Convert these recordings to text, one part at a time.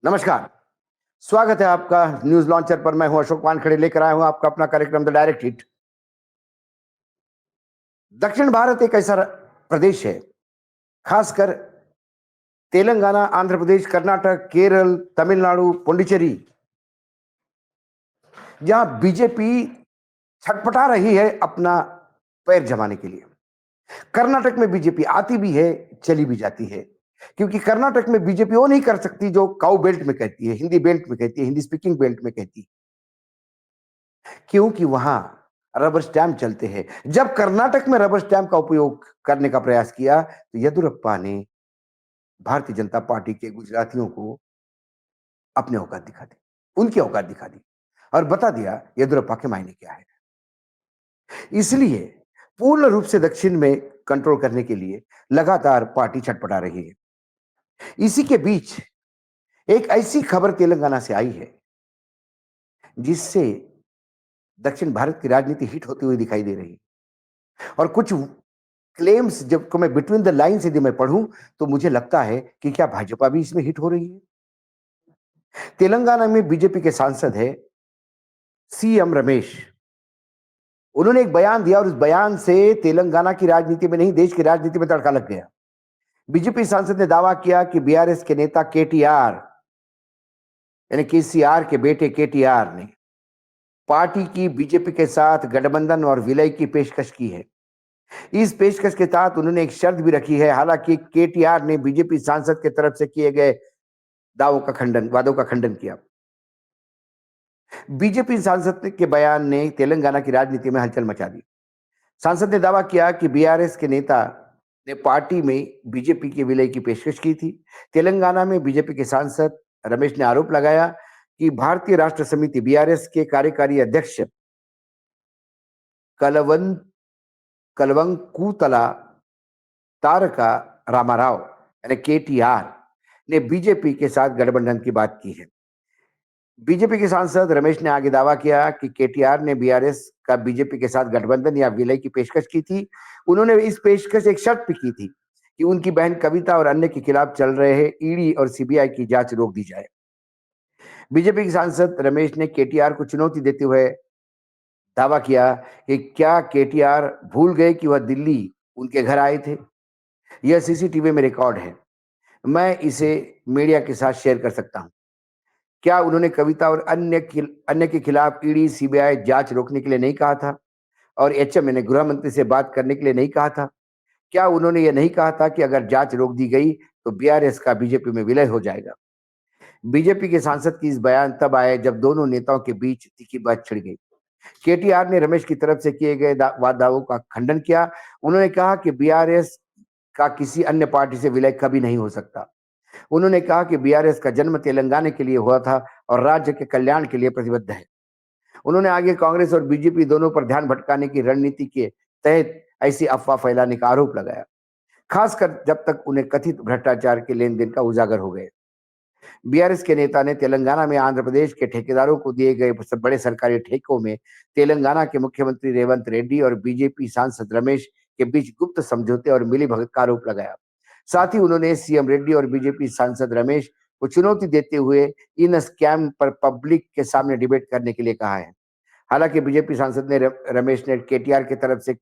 नमस्कार। स्वागत है आपका न्यूज़ लॉन्चर पर। मैं हूं अशोक वानखेड़े, लेकर आया हूं आपका अपना कार्यक्रम द डायरेक्ट हिट। दक्षिण भारत एक ऐसा प्रदेश है, खासकर तेलंगाना, आंध्र प्रदेश, कर्नाटक, केरल, तमिलनाडु, पुडुचेरी, जहां बीजेपी छटपटा रही है अपना पैर जमाने के लिए। कर्नाटक में बीजेपी आती भी है, चली भी जाती है, क्योंकि कर्नाटक में बीजेपी वो नहीं कर सकती जो काउ बेल्ट में कहती है, हिंदी बेल्ट में कहती है, हिंदी स्पीकिंग बेल्ट में कहती है, क्योंकि वहां रबर स्टैंप चलते हैं। जब कर्नाटक में रबर स्टैंप का उपयोग करने का प्रयास किया तो येदुरप्पा ने भारतीय जनता पार्टी के गुजरातियों को अपने औकात दिखा दी, उनकी औकात दिखा दी और बता दिया येदुरप्पा के मायने क्या है। इसलिए पूर्ण रूप से दक्षिण में कंट्रोल करने के लिए लगातार पार्टी छटपटा रही है। इसी के बीच एक ऐसी खबर तेलंगाना से आई है जिससे दक्षिण भारत की राजनीति हिट होती हुई दिखाई दे रही है। और कुछ क्लेम्स जब को मैं बिटवीन द लाइन्स यदि मैं पढ़ूं तो मुझे लगता है कि क्या भाजपा भी इसमें हिट हो रही है। तेलंगाना में बीजेपी के सांसद है सीएम रमेश। उन्होंने एक बयान दिया और उस बयान से तेलंगाना की राजनीति में नहीं, देश की राजनीति में तड़का लग गया। बीजेपी सांसद ने दावा किया कि बीआरएस के नेता केटीआर, यानी केसीआर के बेटे केटीआर ने पार्टी की बीजेपी के साथ गठबंधन और विलय की पेशकश की है। इस पेशकश के तहत उन्होंने एक शर्त भी रखी है। हालांकि केटीआर ने बीजेपी सांसद के तरफ से किए गए वादों का खंडन किया। बीजेपी सांसद के बयान ने तेलंगाना की राजनीति में हलचल मचा दी। सांसद ने दावा किया कि बीआरएस के नेता ने पार्टी में बीजेपी के विलय की पेशकश की थी। तेलंगाना में बीजेपी के सांसद रमेश ने आरोप लगाया कि भारतीय राष्ट्र समिति बीआरएस के कार्यकारी अध्यक्ष कलवन कलवंकुतला तारका रामाराव यानी केटीआर ने बीजेपी के साथ गठबंधन की बात की है। बीजेपी के सांसद रमेश ने आगे दावा किया कि केटीआर ने बीआरएस का बीजेपी के साथ गठबंधन या विलय की पेशकश की थी। उन्होंने इस पेशकश एक शर्त भी की थी कि उनकी बहन कविता और अन्य के खिलाफ चल रहे ईडी और सीबीआई की जांच रोक दी जाए। बीजेपी के सांसद रमेश ने केटीआर को चुनौती देते हुए दावा किया कि क्या केटीआर भूल गए कि वह दिल्ली उनके घर आए थे। यह सीसीटीवी में रिकॉर्ड है, मैं इसे मीडिया के साथ शेयर कर सकता हूं। क्या उन्होंने कविता और अन्य के खिलाफ ईडी सीबीआई जांच रोकने के लिए नहीं कहा था और एचएम ने गृह मंत्री से बात करने के लिए नहीं कहा था? क्या उन्होंने यह नहीं कहा था कि अगर जांच रोक दी गई तो बीआरएस का बीजेपी में विलय हो जाएगा? बीजेपी के सांसद की इस बयान तब आए जब दोनों नेताओं के बीच तीखी बात छिड़ गई। केटीआर ने रमेश की तरफ से किए गए दावों का खंडन किया। उन्होंने कहा कि बीआरएस का किसी अन्य पार्टी से विलय कभी नहीं हो सकता। उन्होंने कहा कि बीआरएस का जन्म तेलंगाना के लिए हुआ था और राज्य के कल्याण के लिए प्रतिबद्ध है। उन्होंने आगे कांग्रेस और बीजेपी दोनों पर ध्यान भटकाने की रणनीति के तहत ऐसी अफवाह फैलाने का आरोप लगाया, खासकर जब तक उन्हें कथित भ्रष्टाचार के लेन देन का उजागर हो गए। बीआरएस के नेता ने तेलंगाना में आंध्र प्रदेश के ठेकेदारों को दिए गए बड़े सरकारी ठेकों में तेलंगाना के मुख्यमंत्री रेवंत रेड्डी और बीजेपी सांसद रमेश के बीच गुप्त समझौते और मिलीभगत का आरोप लगाया। साथ ही उन्होंने सीएम रेड्डी और बीजेपी सांसद रमेश को चुनौती देते हुए इन स्कैम पर पब्लिक के सामने डिबेट करने के लिए कहा है। हालांकि बीजेपी सांसद ने रमेश ने केटीआर की तरफ से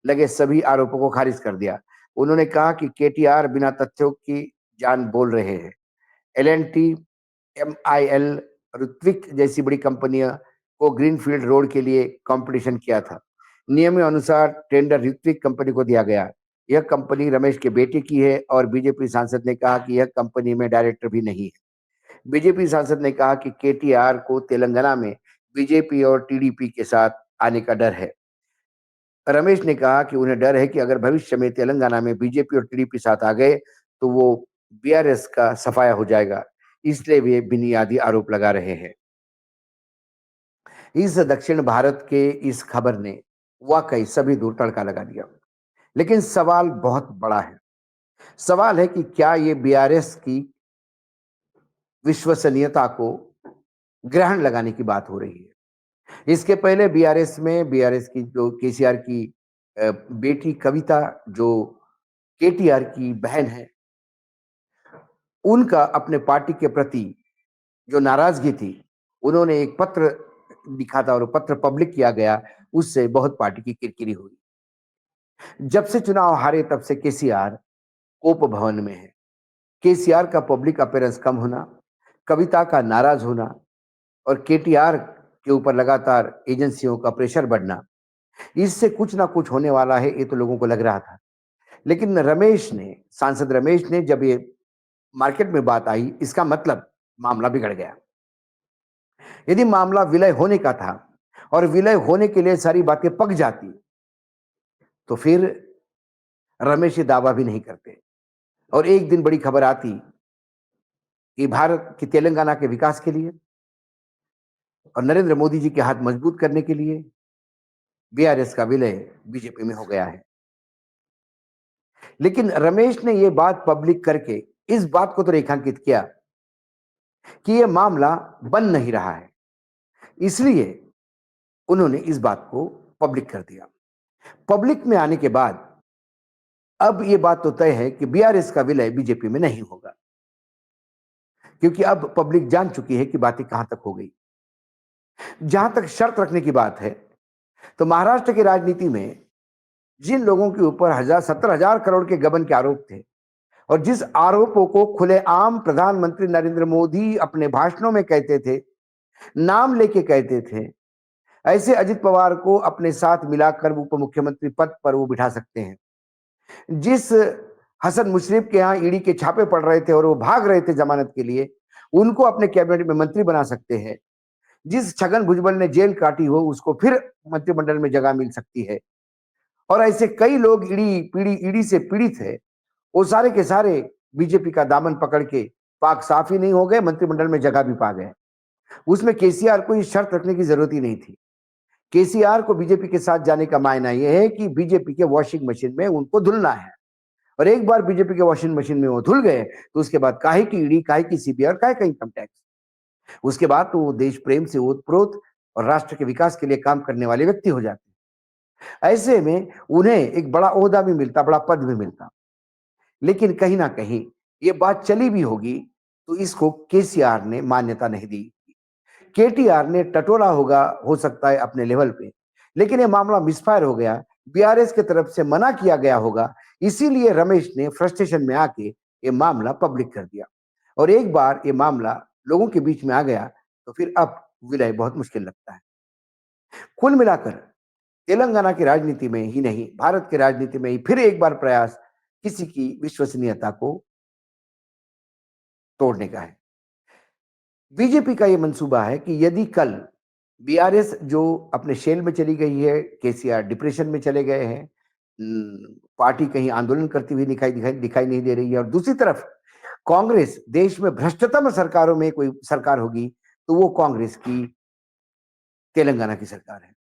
लगे सभी आरोपों को खारिज कर दिया। उन्होंने कहा कि केटीआर बिना तथ्यों की जान बोल रहे हैं। एलएनटी, एमआईएल, ऋत्विक जैसी बड़ी कंपनियों को ग्रीनफील्ड रोड के लिए कंपटीशन किया था। नियम अनुसार टेंडर ऋत्विक कंपनी को दिया गया। यह कंपनी रमेश के बेटे की है और बीजेपी सांसद ने कहा कि यह कंपनी में डायरेक्टर भी नहीं है। बीजेपी सांसद ने कहा कि केटीआर को तेलंगाना में बीजेपी और टीडीपी के साथ आने का डर है। रमेश ने कहा कि उन्हें डर है कि अगर भविष्य में तेलंगाना में बीजेपी और टीडीपी साथ आ गए तो वो बीआरएस का सफाया हो जाएगा, इसलिए वे बुनियादी आरोप लगा रहे हैं। इस दक्षिण भारत के इस खबर ने वाकई सभी दूर तड़का लगा दिया, लेकिन सवाल बहुत बड़ा है। सवाल है कि क्या ये बीआरएस की विश्वसनीयता को ग्रहण लगाने की बात हो रही है। इसके पहले बीआरएस की जो केसीआर की बेटी कविता, जो केटीआर की बहन है, उनका अपने पार्टी के प्रति जो नाराजगी थी, उन्होंने एक पत्र लिखा था और वो पत्र पब्लिक किया गया, उससे बहुत पार्टी की किरकिरी हुई। जब से चुनाव हारे तब से केसीआर कोप भवन में है। केसीआर का पब्लिक अपीयरेंस कम होना, कविता का नाराज होना और केटीआर के ऊपर लगातार एजेंसियों का प्रेशर बढ़ना, इससे कुछ ना कुछ होने वाला है, ये तो लोगों को लग रहा था। लेकिन सांसद रमेश ने जब ये मार्केट में बात आई, इसका मतलब मामला बिगड़ गया। यदि मामला विलय होने का था और विलय होने के लिए सारी बातें पक जाती, तो फिर रमेश ये दावा भी नहीं करते और एक दिन बड़ी खबर आती कि भारत की तेलंगाना के विकास के लिए और नरेंद्र मोदी जी के हाथ मजबूत करने के लिए बीआरएस का विलय बीजेपी में हो गया है। लेकिन रमेश ने यह बात पब्लिक करके इस बात को तो रेखांकित किया कि यह मामला बन नहीं रहा है, इसलिए उन्होंने इस बात को पब्लिक कर दिया। पब्लिक में आने के बाद अब यह बात तो तय है कि बीआरएस का विलय बीजेपी में नहीं होगा, क्योंकि अब पब्लिक जान चुकी है कि बातें कहां तक हो गई। जहां तक शर्त रखने की बात है, तो महाराष्ट्र की राजनीति में जिन लोगों के ऊपर 70,000 करोड़ के गबन के आरोप थे और जिस आरोपों को खुलेआम प्रधानमंत्री नरेंद्र मोदी अपने भाषणों में कहते थे, नाम लेके कहते थे, ऐसे अजित पवार को अपने साथ मिलाकर उप मुख्यमंत्री पद पर वो बिठा सकते हैं। जिस हसन मुशर्रफ के यहाँ ईडी के छापे पड़ रहे थे और वो भाग रहे थे जमानत के लिए, उनको अपने कैबिनेट में मंत्री बना सकते हैं। जिस छगन भुजबल ने जेल काटी हो, उसको फिर मंत्रिमंडल में जगह मिल सकती है। और ऐसे कई लोग ईडी से पीड़ित है, वो सारे के सारे बीजेपी का दामन पकड़ के पाक साफ ही नहीं हो गए, मंत्रिमंडल में जगह भी पा गए। उसमें केसीआर को ये शर्त रखने की जरूरत ही नहीं थी। केसीआर को बीजेपी के साथ जाने का मायना यह है कि बीजेपी के वॉशिंग मशीन में उनको धुलना है, और एक बार बीजेपी के वॉशिंग मशीन में वो धुल गए तो उसके बाद काहे की ईडी, काहे की सीबीआई और काहे का इनकम टैक्स, उसके बाद तो वो देश प्रेम से ओतप्रोत और राष्ट्र के विकास के लिए काम करने वाले व्यक्ति हो जाते हैं। ऐसे में उन्हें एक बड़ा ओहदा भी मिलता, बड़ा पद भी मिलता। लेकिन कहीं ना कहीं ये बात चली भी होगी तो इसको केसीआर ने मान्यता नहीं दी। केटीआर ने टटोला होगा, हो सकता है अपने लेवल पे, लेकिन ये मामला मिसफायर हो गया, बीआरएस की तरफ से मना किया गया होगा, इसीलिए रमेश ने फ्रस्ट्रेशन में आके ये मामला पब्लिक कर दिया। और एक बार ये मामला लोगों के बीच में आ गया तो फिर अब विलय बहुत मुश्किल लगता है। कुल मिलाकर तेलंगाना की राजनीति में ही नहीं, भारत की राजनीति में ही फिर एक बार प्रयास किसी की विश्वसनीयता को तोड़ने का है। बीजेपी का यह मंसूबा है कि यदि कल बीआरएस जो अपने शेल में चली गई है, केसीआर डिप्रेशन में चले गए हैं, पार्टी कहीं आंदोलन करती हुई दिखाई दिखाई दिखाई नहीं दे रही है, और दूसरी तरफ कांग्रेस देश में भ्रष्टतम सरकारों में कोई सरकार होगी तो वो कांग्रेस की तेलंगाना की सरकार है।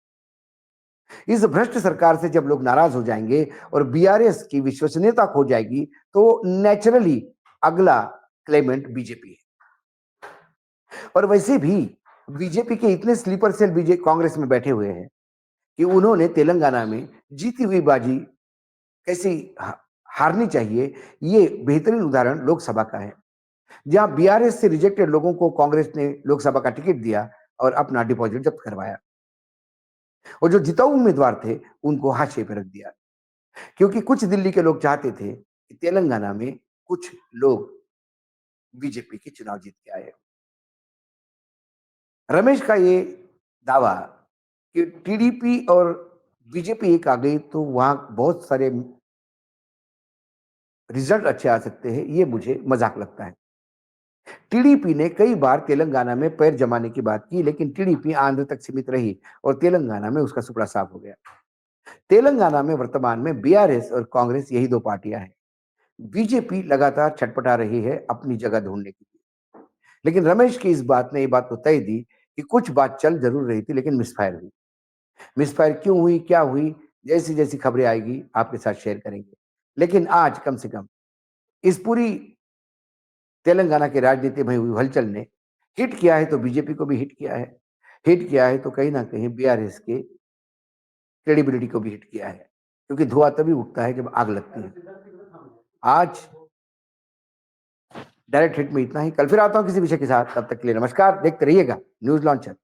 इस भ्रष्ट सरकार से जब लोग नाराज हो जाएंगे और बीआरएस की विश्वसनीयता खो जाएगी तो नेचुरली अगला क्लेमेंट बीजेपी है। और वैसे भी बीजेपी के इतने स्लीपर सेल बीजे कांग्रेस में बैठे हुए हैं कि उन्होंने तेलंगाना में जीती हुई बाजी कैसे हारनी चाहिए, ये बेहतरीन उदाहरण लोकसभा का है, जहां बीआरएस से रिजेक्टेड लोगों को कांग्रेस ने लोकसभा का टिकट दिया और अपना डिपॉजिट जब्त करवाया, और जो जिताऊ उम्मीदवार थे उनको हाशिए पे रख दिया, क्योंकि कुछ दिल्ली के लोग चाहते थे कि तेलंगाना में कुछ लोग बीजेपी के चुनाव जीत के आए। रमेश का ये दावा कि टीडीपी और बीजेपी एक आ गई तो वहां बहुत सारे रिजल्ट अच्छे आ सकते हैं, ये मुझे मजाक लगता है। टीडीपी ने कई बार तेलंगाना में पैर जमाने की बात की, लेकिन टीडीपी आंध्र तक सीमित रही और तेलंगाना में उसका सुपड़ा साफ हो गया। तेलंगाना में वर्तमान में बीआरएस और कांग्रेस यही दो पार्टियां हैं। बीजेपी लगातार छटपटा रही है अपनी जगह ढूंढने के लिए। लेकिन रमेश की इस बात ने ये बात तो तय दी कि कुछ बात चल जरूर रही थी लेकिन मिसफायर हुई। मिसफायर क्यों हुई, क्या हुई, जैसी जैसी खबरें आएगी आपके साथ शेयर करेंगे। लेकिन आज कम से कम इस पूरी तेलंगाना की राजनीति में हुई हलचल ने हिट किया है तो बीजेपी को भी हिट किया है, हिट किया है तो कहीं ना कहीं बीआरएस के क्रेडिबिलिटी को भी हिट किया है, क्योंकि धुआं तभी उठता है जब आग लगती है। आज डायरेक्ट हिट में इतना ही। कल फिर आता हूँ किसी विषय के साथ, तब तक के लिए नमस्कार। देखते रहिएगा न्यूज लॉन्चर।